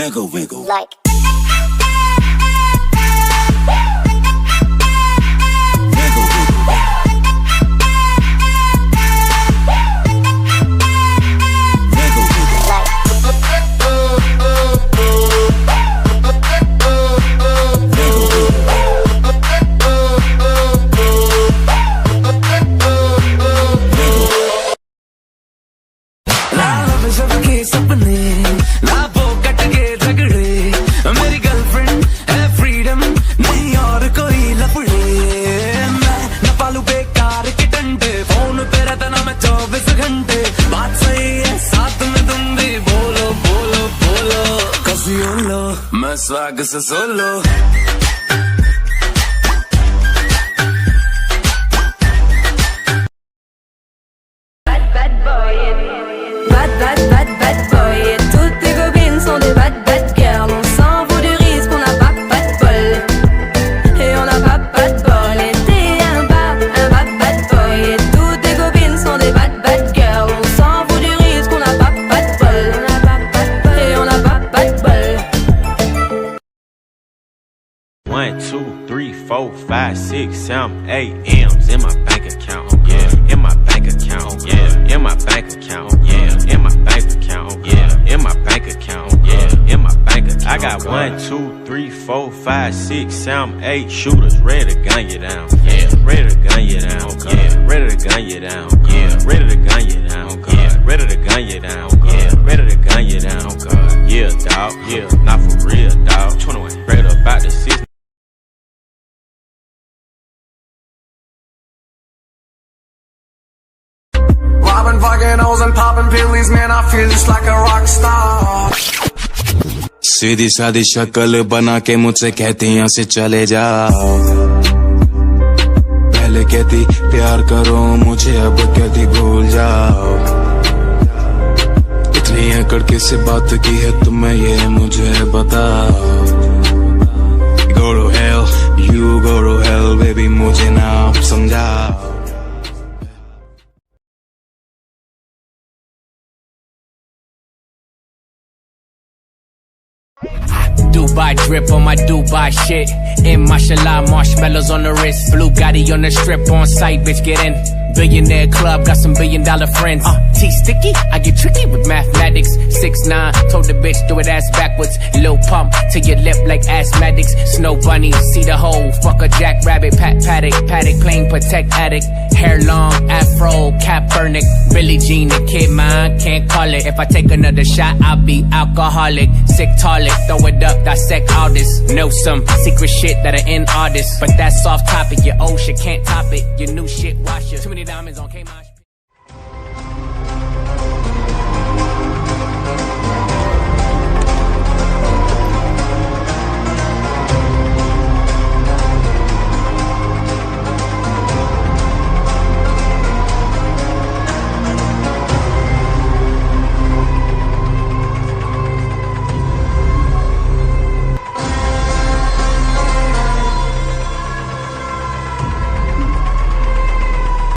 wiggle, wiggle. Like. सपने लाभों cut गए झगड़े मेरी गर्लफ्रेंड है फ्रीडम नहीं और कोई लफड़े मैं न पालू बेकार के डंडे फोन पे रहता ना मैं 24 घंटे बात सही है साथ में तुम भी बोलो बोलो बोलो कभी लो मैं स्वैग से solo Bad boy, et toutes tes copines sont des bad girls. On s'en fout du risque, on n'a pas de bol. Et on n'a pas de bol. Et t'es un bad boy, et toutes tes copines sont des bad girls. On s'en fout du risque, on n'a pas de bol. Et on n'a pas de bol. 1, 2, 3, 4, 5, 6, 7, 8 M's in my bank account, yeah. In my bank account, yeah. In my bank account, yeah. In my bank account, yeah. In my bank account, yeah. In my bank account. I got 1, 2, 3, 4, 5, 6, 7, 8 shooters ready to gun you down, yeah. Ready to gun you down, yeah. Ready to gun you down, yeah. Ready to gun you down, yeah. Ready to gun you down, yeah. Ready to gun you down, God. Yeah, dog, yeah. Not for real, dog. 21, straight up about the 6. Robbing fucking hoes and popping pillies, man, I feel just like a rock star. सीधी सादी शक्ल बना के मुझसे कहती यहाँ से चले जाओ पहले कहती प्यार करो मुझे अब कहती भूल जाओ इतनी अकड़ किसी बात की है तुम्हें ये मुझे बताओ Go to hell, you go to hell, baby मुझे ना समझाओ Dubai drip on my Dubai shit. In mashallah, marshmallows on the wrist. Blue Gotti on the strip on site, bitch, get in. Billionaire club, got some $1 billion friends. T-sticky, I get tricky with mathematics. 6'9", told the bitch, do it ass backwards. Lil pump to your lip like asthmatics. Snow bunny, see the hole, fuck a jackrabbit. Paddock, plain protect addict. Hair long, afro, Kaepernick. Billie Jean, the kid mine, can't call it. If I take another shot, I'll be alcoholic. Sick toilet, throw it up, dissect all this. Know some secret shit that are in artists. But that's off topic, your old shit can't top it. Your new shit, wash it. Too many diamonds on K-Mine.